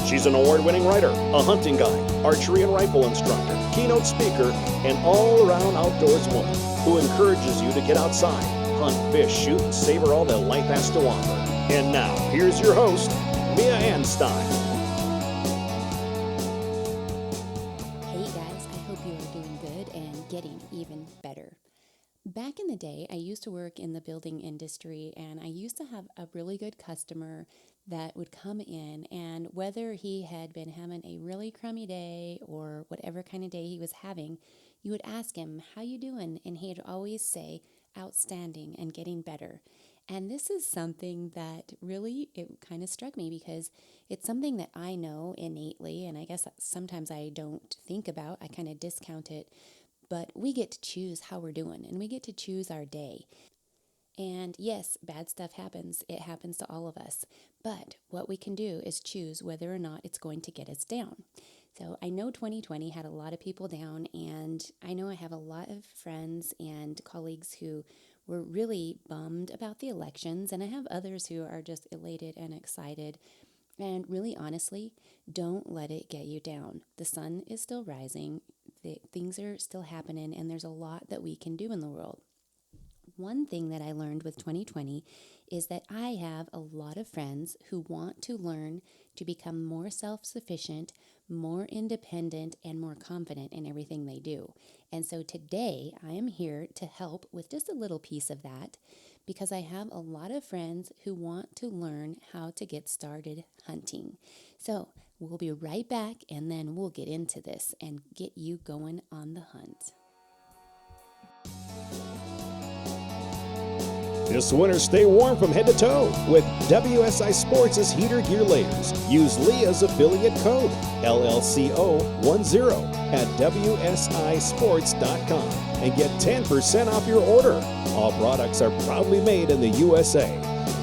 She's an award-winning writer, a hunting guide, archery and rifle instructor, keynote speaker, and all-around outdoors woman who encourages you to get outside, hunt, fish, shoot, and savor all that life has to offer. And now, here's your host, Mia Anstein. Hey guys, I hope you are doing good and getting even better. Back in the day, I used to work in the building industry, and I used to have a really good customer that would come in, and whether he had been having a really crummy day or whatever kind of day he was having, you would ask him, "How you doing?" And he'd always say, "Outstanding and getting better." And this is something that really, it kind of struck me because it's something that I know innately, and I guess sometimes I don't think about, I kind of discount it, but we get to choose how we're doing, and we get to choose our day. And yes, bad stuff happens. It happens to all of us. But what we can do is choose whether or not it's going to get us down. So I know 2020 had a lot of people down, and I know I have a lot of friends and colleagues who were really bummed about the elections, and I have others who are just elated and excited. And really, honestly, don't let it get you down. The sun is still rising, things are still happening, and there's a lot that we can do in the world. One thing that I learned with 2020 is that I have a lot of friends who want to learn to become more self-sufficient, more independent, and more confident in everything they do. And so today I am here to help with just a little piece of that because I have a lot of friends who want to learn how to get started hunting. So we'll be right back, and then we'll get into this and get you going on the hunt. This winter, stay warm from head to toe with WSI Sports' heater gear layers. Use Leah's affiliate code, LLCO10, at WSISports.com and get 10% off your order. All products are proudly made in the USA.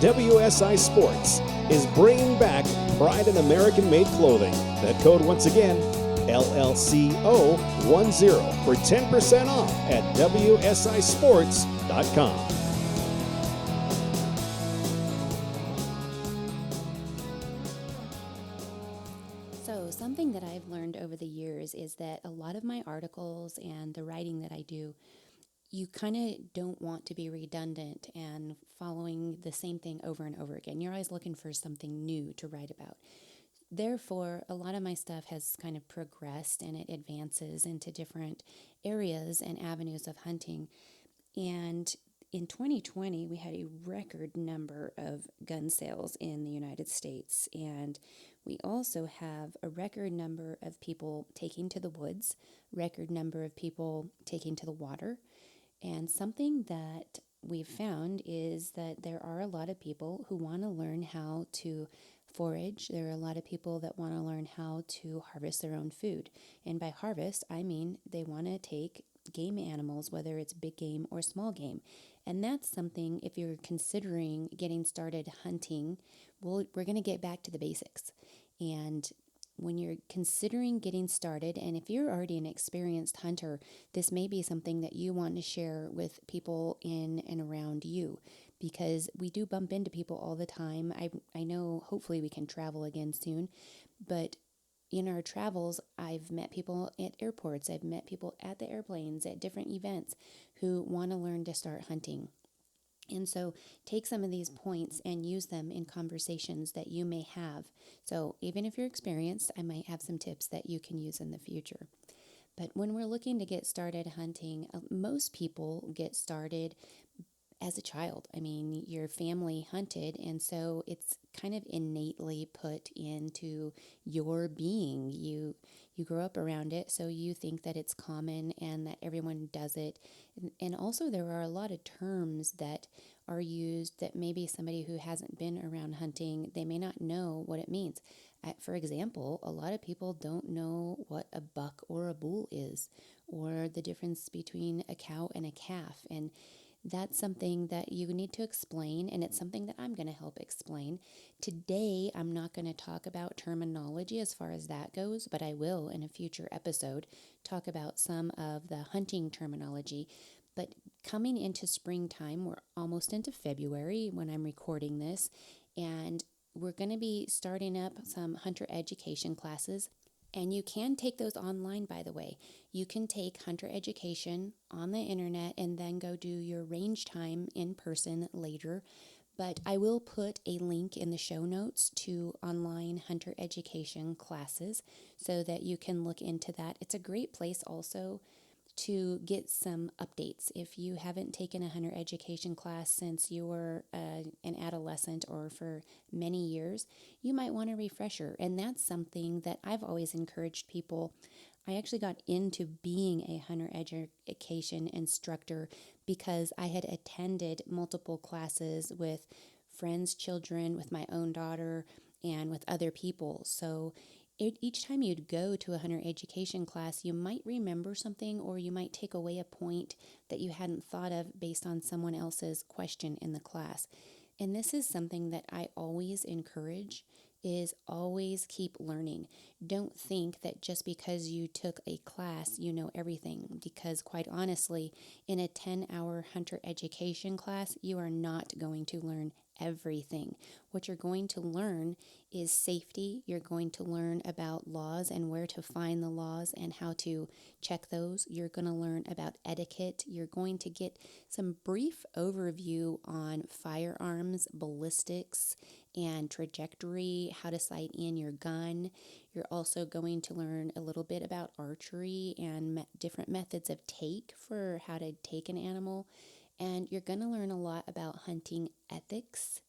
WSI Sports is bringing back pride in American-made clothing. That code once again, LLCO10 for 10% off at WSISports.com. So something that I've learned over the years is that a lot of my articles and the writing that I do, you kind of don't want to be redundant and following the same thing over and over again. You're always looking for something new to write about. Therefore, a lot of my stuff has kind of progressed and it advances into different areas and avenues of hunting. And in 2020, we had a record number of gun sales in the United States, and we also have a record number of people taking to the woods, record number of people taking to the water. And something that we've found is that there are a lot of people who want to learn how to forage. There are a lot of people that want to learn how to harvest their own food. And by harvest, I mean they want to take game animals, whether it's big game or small game. And that's something, if you're considering getting started hunting, we're going to get back to the basics. And when you're considering getting started, and if you're already an experienced hunter, this may be something that you want to share with people in and around you, because we do bump into people all the time. I know hopefully we can travel again soon, but in our travels, I've met people at airports, I've met people at the airplanes, at different events who want to learn to start hunting. And so take some of these points and use them in conversations that you may have. So even if you're experienced, I might have some tips that you can use in the future. But when we're looking to get started hunting, most people get started as a child. I mean, your family hunted, and so it's kind of innately put into your being. You grow up around it, so you think that it's common and that everyone does it. And also there are a lot of terms that are used that maybe somebody who hasn't been around hunting, they may not know what it means. For example, a lot of people don't know what a buck or a bull is, or the difference between a cow and a calf. And that's something that you need to explain, and it's something that I'm going to help explain. Today, I'm not going to talk about terminology as far as that goes, but I will in a future episode talk about some of the hunting terminology. But coming into springtime, we're almost into February when I'm recording this, and we're going to be starting up some hunter education classes. And you can take those online, by the way. You can take hunter education on the internet and then go do your range time in person later. But I will put a link in the show notes to online hunter education classes so that you can look into that. It's a great place also to get some updates. If you haven't taken a hunter education class since you were an adolescent or for many years, you might want a refresher. And that's something that I've always encouraged people. I actually got into being a hunter education instructor because I had attended multiple classes with friends' children, with my own daughter, and with other people. So each time you'd go to a hunter education class, you might remember something or you might take away a point that you hadn't thought of based on someone else's question in the class. And this is something that I always encourage, is always keep learning. Don't think that just because you took a class, you know everything, because quite honestly, in a 10-hour hunter education class, you are not going to learn everything. What you're going to learn is safety. You're going to learn about laws and where to find the laws and how to check those. You're going to learn about etiquette. You're going to get some brief overview on firearms, ballistics, and trajectory, how to sight in your gun. You're also going to learn a little bit about archery and different methods of take for how to take an animal. And you're going to learn a lot about hunting ethics,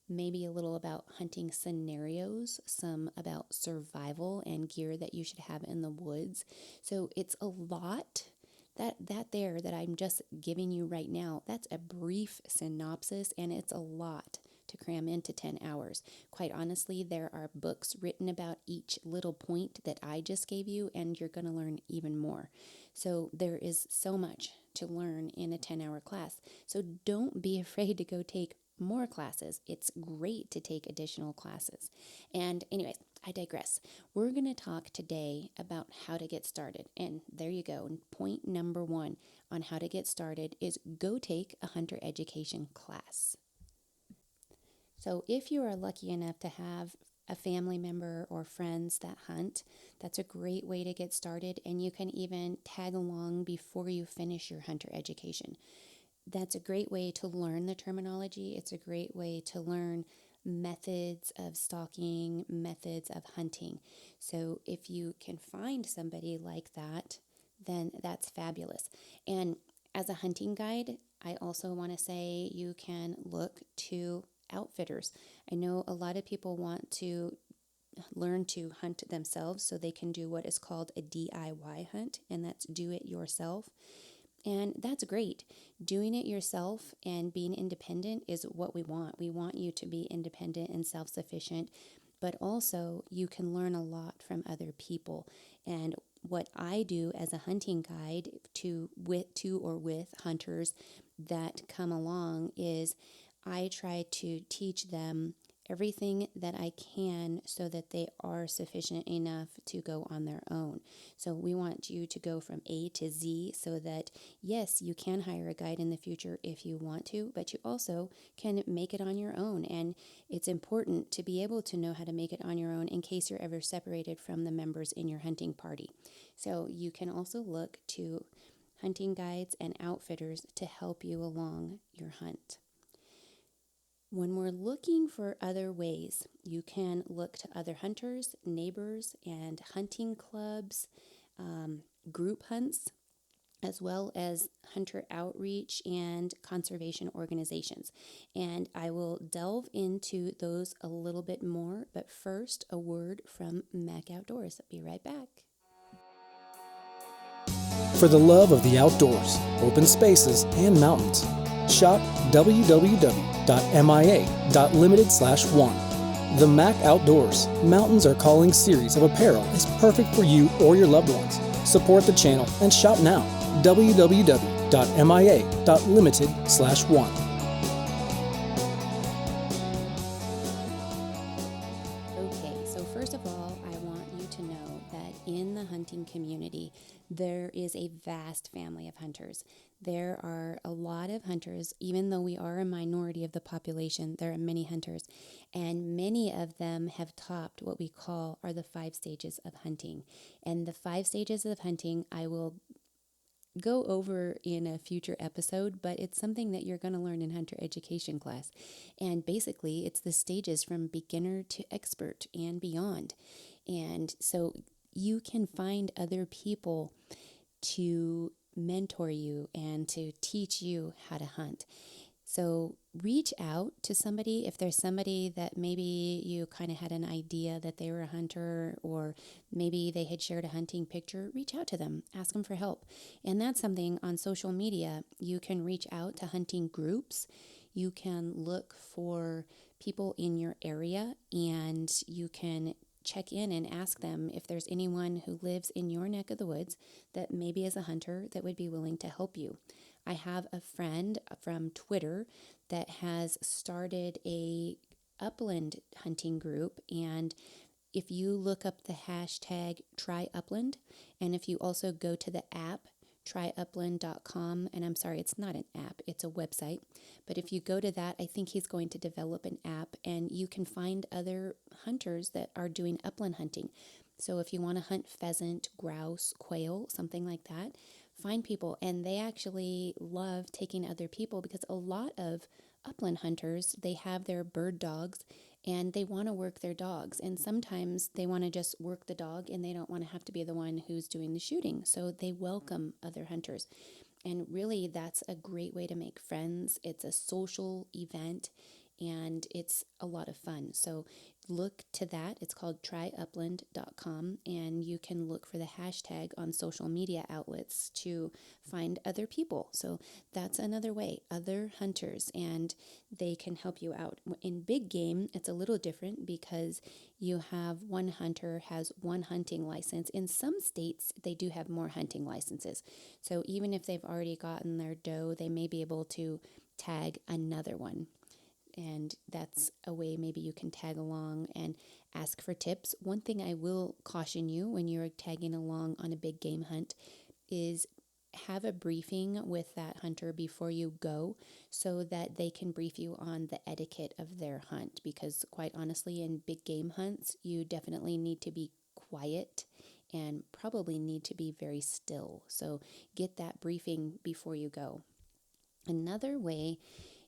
maybe a little about hunting scenarios, some about survival and gear that you should have in the woods. So it's a lot. That I'm just giving you right now, that's a brief synopsis, and it's a lot to cram into 10 hours. Quite honestly, there are books written about each little point that I just gave you, and you're going to learn even more. So there is so much to learn in a 10-hour class. So don't be afraid to go take more classes. It's great to take additional classes. And anyways, I digress. We're going to talk today about how to get started. And there you go. And point number 1 on how to get started is go take a hunter education class. So if you are lucky enough to have a family member or friends that hunt, that's a great way to get started. And you can even tag along before you finish your hunter education. That's a great way to learn the terminology. It's a great way to learn methods of stalking, methods of hunting. So if you can find somebody like that, then that's fabulous. And as a hunting guide, I also want to say you can look to outfitters. I know a lot of people want to learn to hunt themselves so they can do what is called a DIY hunt, and that's do it yourself. And that's great. Doing it yourself and being independent is what we want. We want you to be independent and self-sufficient, but also you can learn a lot from other people. And what I do as a hunting guide with hunters that come along is I try to teach them everything that I can so that they are sufficient enough to go on their own. So we want you to go from A to Z so that, yes, you can hire a guide in the future if you want to, but you also can make it on your own. And it's important to be able to know how to make it on your own in case you're ever separated from the members in your hunting party. So you can also look to hunting guides and outfitters to help you along your hunt. When we're looking for other ways, you can look to other hunters, neighbors, and hunting clubs, group hunts, as well as hunter outreach and conservation organizations. And I will delve into those a little bit more, but first, a word from Mac Outdoors. I'll be right back. For the love of the outdoors, open spaces, and mountains, shop www.mia.limited/one. The Mac Outdoors Mountains Are Calling series of apparel is perfect for you or your loved ones. Support the channel and shop now. www.mia.limited/one. Okay, so first of all, I want you to know that in the hunting community, there is a vast family of hunters. There are a lot of hunters, even though we are a minority of the population, there are many hunters, and many of them have topped what we call are the 5 stages of hunting. And the 5 stages of hunting, I will go over in a future episode, but it's something that you're going to learn in hunter education class. And basically, it's the stages from beginner to expert and beyond. And so you can find other people to mentor you and to teach you how to hunt. So reach out to somebody. If there's somebody that maybe you kind of had an idea that they were a hunter, or maybe they had shared a hunting picture, reach out to them, ask them for help. And that's something on social media. You can reach out to hunting groups. You can look for people in your area, and you can check in and ask them if there's anyone who lives in your neck of the woods that maybe is a hunter that would be willing to help you. I have a friend from Twitter that has started a upland hunting group, and if you look up the hashtag #TryUpland, and if you also go to the app tryupland.com, and I'm sorry, it's not an app, it's a website, but if you go to that, I think he's going to develop an app, and you can find other hunters that are doing upland hunting. So if you want to hunt pheasant, grouse, quail, something like that, find people. And they actually love taking other people, because a lot of upland hunters, they have their bird dogs and they want to work their dogs. And sometimes they want to just work the dog and they don't want to have to be the one who's doing the shooting. So they welcome other hunters. And really, that's a great way to make friends. It's a social event and it's a lot of fun. So look to that. It's called tryupland.com, and you can look for the hashtag on social media outlets to find other people. So that's another way, other hunters, and they can help you out. In big game, it's a little different because you have one hunter has one hunting license. In some states, they do have more hunting licenses. So even if they've already gotten their doe, they may be able to tag another one. And that's a way maybe you can tag along and ask for tips. One thing I will caution you when you're tagging along on a big game hunt is have a briefing with that hunter before you go, so that they can brief you on the etiquette of their hunt. Because quite honestly, in big game hunts, you definitely need to be quiet and probably need to be very still. So get that briefing before you go. Another way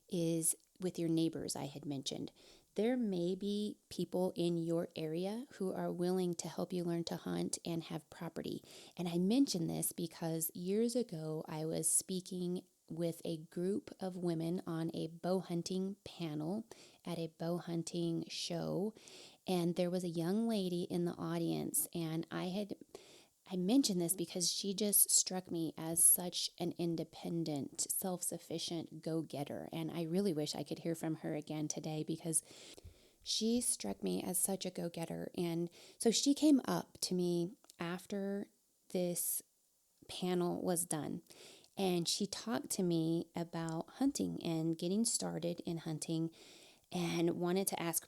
is with your neighbors. I had mentioned there may be people in your area who are willing to help you learn to hunt and have property. And I mention this because years ago I was speaking with a group of women on a bow hunting panel at a bow hunting show, and there was a young lady in the audience, and I mention this because she just struck me as such an independent, self-sufficient go-getter. And I really wish I could hear from her again today, because she struck me as such a go-getter. And so she came up to me after this panel was done, and she talked to me about hunting and getting started in hunting, and wanted to ask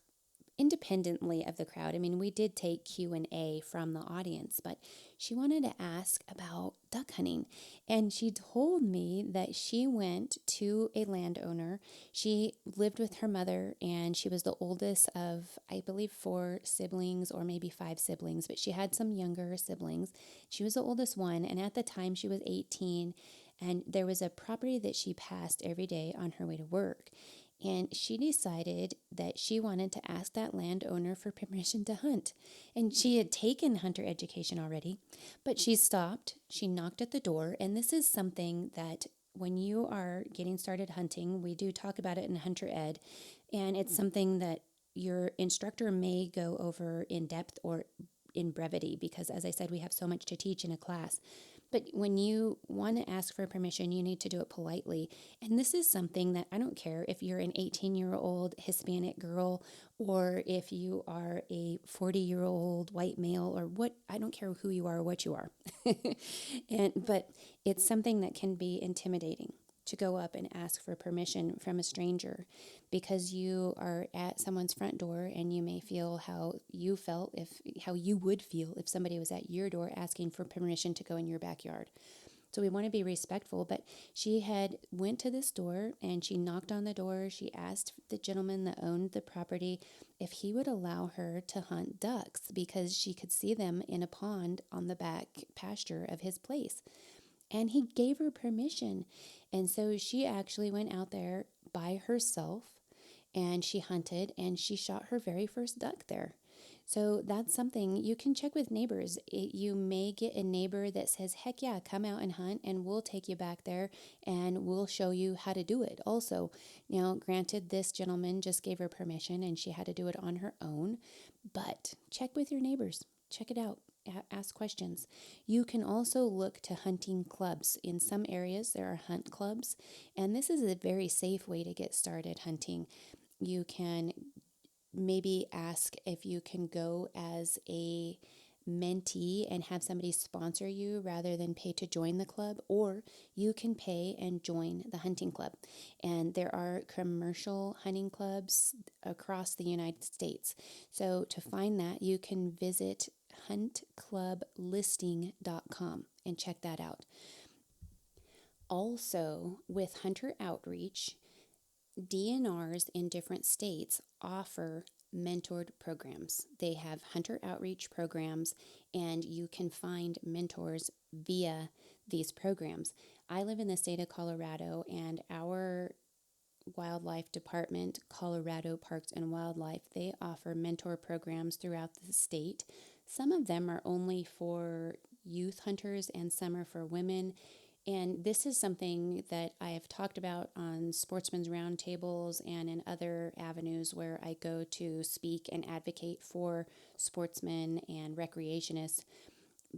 independently of the crowd. I mean, we did take Q&A from the audience, but she wanted to ask about duck hunting. And she told me that she went to a landowner. She lived with her mother, and she was the oldest of, I believe, 4 siblings or maybe 5 siblings, but she had some younger siblings. She was the oldest one, and at the time she was 18, and there was a property that she passed every day on her way to work. And she decided that she wanted to ask that landowner for permission to hunt. And she had taken hunter education already, but she stopped, she knocked at the door, and this is something that when you are getting started hunting, we do talk about it in Hunter Ed, and it's something that your instructor may go over in depth or in brevity, because as I said, we have so much to teach in a class. But when you want to ask for permission, you need to do it politely. And this is something that I don't care if you're an 18-year-old Hispanic girl or if you are a 40-year-old white male or what, I don't care who you are or what you are. But it's something that can be intimidating. to go up and ask for permission from a stranger, because you are at someone's front door and you may feel how you would feel if somebody was at your door asking for permission to go in your backyard. So we want to be respectful, but she had went to this door and she knocked on the door. She asked the gentleman that owned the property if he would allow her to hunt ducks because she could see them in a pond on the back pasture of his place. And he gave her permission. And so she actually went out there by herself and she hunted and she shot her very first duck there. So that's something you can check with neighbors. You may get a neighbor that says, heck yeah, come out and hunt and we'll take you back there and we'll show you how to do it. Also, now granted, this gentleman just gave her permission and she had to do it on her own, but check with your neighbors. Check it out. Ask questions. You can also look to hunting clubs. In some areas, there are hunt clubs, and this is a very safe way to get started hunting. You can maybe ask if you can go as a mentee and have somebody sponsor you rather than pay to join the club, or you can pay and join the hunting club. And there are commercial hunting clubs across the United States. So to find that, you can visit huntclublisting.com and check that out. Also, with Hunter Outreach, DNRs in different states offer mentored programs. They have hunter outreach programs, and you can find mentors via these programs. I live in the state of Colorado, and our wildlife department, Colorado Parks and Wildlife, they offer mentor programs throughout the state. Some of them are only for youth hunters and some are for women. And this is something that I have talked about on Sportsman's Roundtables and in other avenues where I go to speak and advocate for sportsmen and recreationists.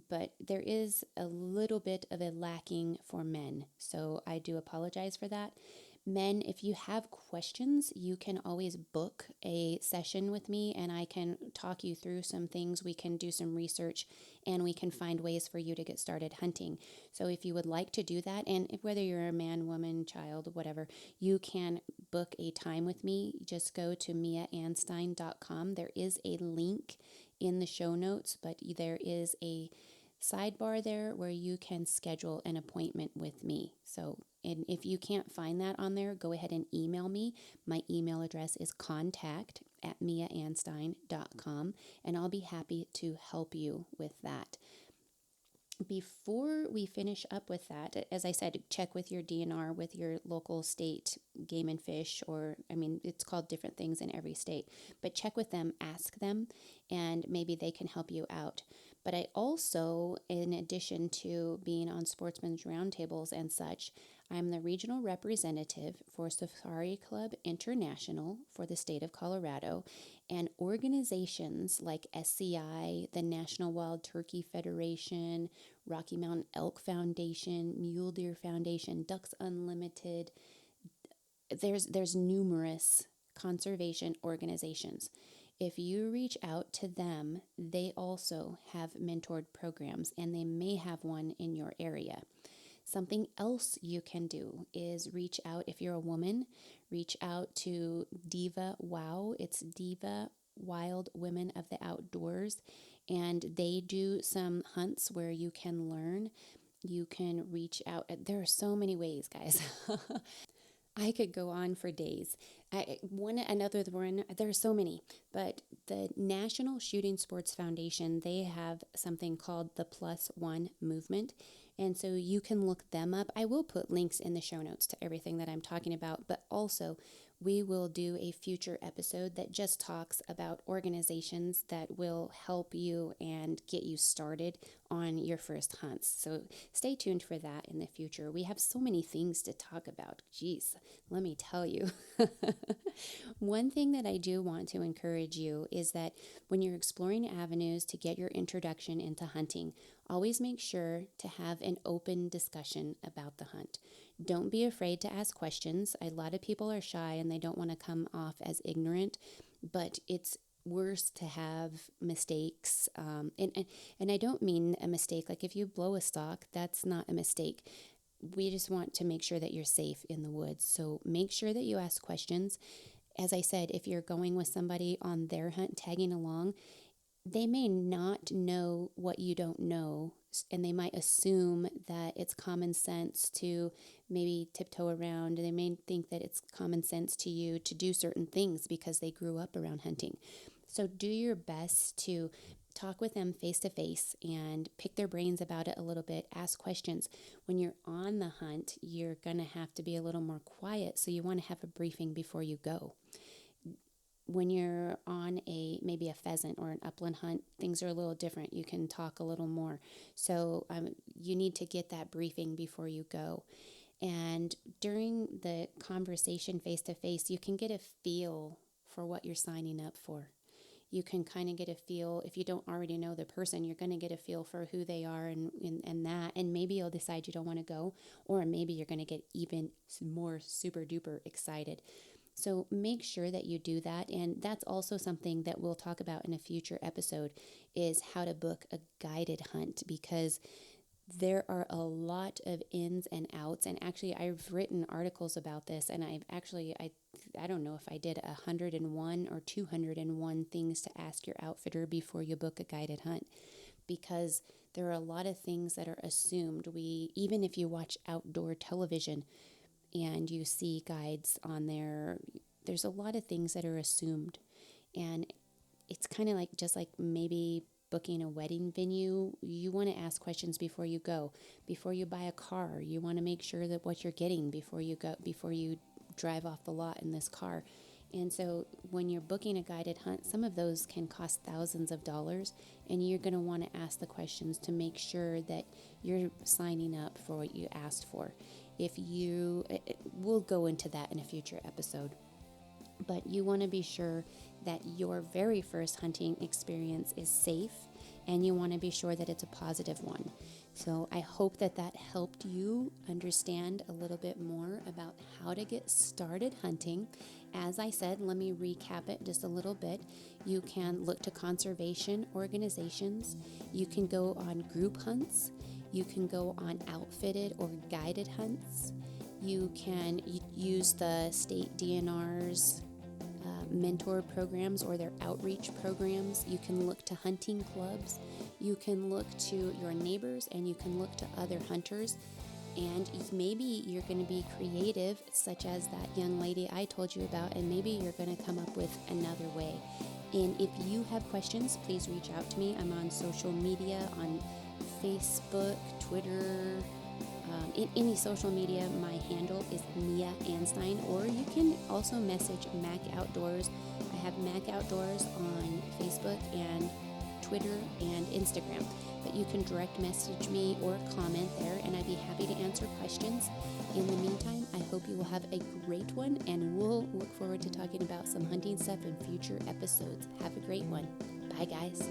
But there is a little bit of a lacking for men. So I do apologize for that. Men, if you have questions, you can always book a session with me and I can talk you through some things. We can do some research and we can find ways for you to get started hunting. So if you would like to do that, and whether you're a man, woman, child, whatever, you can book a time with me. Just go to miaanstein.com. There is a link in the show notes, but there is a sidebar there where you can schedule an appointment with me. So, and if you can't find that on there, go ahead and email me. My email address is contact@miaanstein.com, and I'll be happy to help you with that. Before we finish up with that, as I said, check with your DNR, with your local state game and fish, or, I mean, it's called different things in every state, but check with them, ask them, and maybe they can help you out. But I also, in addition to being on Sportsman's Roundtables and such, I'm the regional representative for Safari Club International for the state of Colorado, and organizations like SCI, the National Wild Turkey Federation, Rocky Mountain Elk Foundation, Mule Deer Foundation, Ducks Unlimited. There's numerous conservation organizations. If you reach out to them, they also have mentored programs, and they may have one in your area. Something else you can do is reach out, if you're a woman, reach out to Diva Wow. It's Diva Wild Women of the Outdoors, and they do some hunts where you can learn. You can reach out. There are so many ways, guys. I could go on for days. There are so many, but the National Shooting Sports Foundation, they have something called the Plus One Movement, and so you can look them up. I will put links in the show notes to everything that I'm talking about, but also we will do a future episode that just talks about organizations that will help you and get you started on your first hunts. So stay tuned for that in the future. We have so many things to talk about. Jeez, let me tell you. One thing that I do want to encourage you is that when you're exploring avenues to get your introduction into hunting, always make sure to have an open discussion about the hunt. Don't be afraid to ask questions. A lot of people are shy and they don't want to come off as ignorant, but it's worse to have mistakes. And I don't mean a mistake like if you blow a stock, that's not a mistake. we just want to make sure that you're safe in the woods. So make sure that you ask questions. As I said, if you're going with somebody on their hunt, tagging along, they may not know what you don't know, and they might assume that it's common sense to maybe tiptoe around. They may think that it's common sense to you to do certain things because they grew up around hunting. So do your best to talk with them face to face and pick their brains about it a little bit, ask questions. When you're on the hunt, you're going to have to be a little more quiet, so you want to have a briefing before you go. When you're on maybe a pheasant or an upland hunt, things are a little different. You can talk a little more. So you need to get that briefing before you go. And during the conversation face to face, you can get a feel for what you're signing up for. You can kind of get a feel, if you don't already know the person, you're going to get a feel for who they are and that, and maybe you'll decide you don't want to go, or maybe you're going to get even more super duper excited. So make sure that you do that, and that's also something that we'll talk about in a future episode, is how to book a guided hunt, because there are a lot of ins and outs. And actually, I've written articles about this, and I don't know if I did 101 or 201 things to ask your outfitter before you book a guided hunt, because there are a lot of things that are assumed. Even if you watch outdoor television and you see guides on there, there's a lot of things that are assumed. And it's kind of like, just like maybe booking a wedding venue, you want to ask questions before you go. Before you buy a car, you want to make sure that what you're getting before you drive off the lot in this car. And so when you're booking a guided hunt, some of those can cost thousands of dollars, and you're going to want to ask the questions to make sure that you're signing up for what you asked for. We'll go into that in a future episode, but you want to be sure that your very first hunting experience is safe, and you want to be sure that it's a positive one. So I hope that helped you understand a little bit more about how to get started hunting. As I said, let me recap it just a little bit. You can look to conservation organizations. You can go on group hunts. You can go on outfitted or guided hunts. You can use the state DNR's mentor programs or their outreach programs. You can look to hunting clubs. You can look to your neighbors, and you can look to other hunters. And maybe you're going to be creative, such as that young lady I told you about, and maybe you're going to come up with another way. And if you have questions, please reach out to me. I'm on social media, on Facebook, Twitter, in any social media. My handle is Mia Anstein, or you can also message Mac Outdoors. I have Mac Outdoors on Facebook and Twitter and Instagram, but you can direct message me or comment there, and I'd be happy to answer questions. In the meantime, I hope you will have a great one, and we'll look forward to talking about some hunting stuff in future episodes. Have a great one. Bye, guys.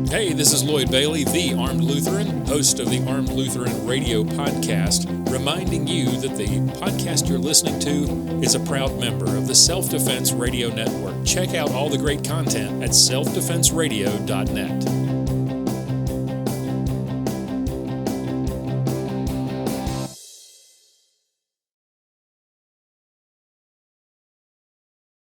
Hey, this is Lloyd Bailey, the Armed Lutheran, host of the Armed Lutheran Radio Podcast, reminding you that the podcast you're listening to is a proud member of the Self-Defense Radio Network. Check out all the great content at selfdefenseradio.net.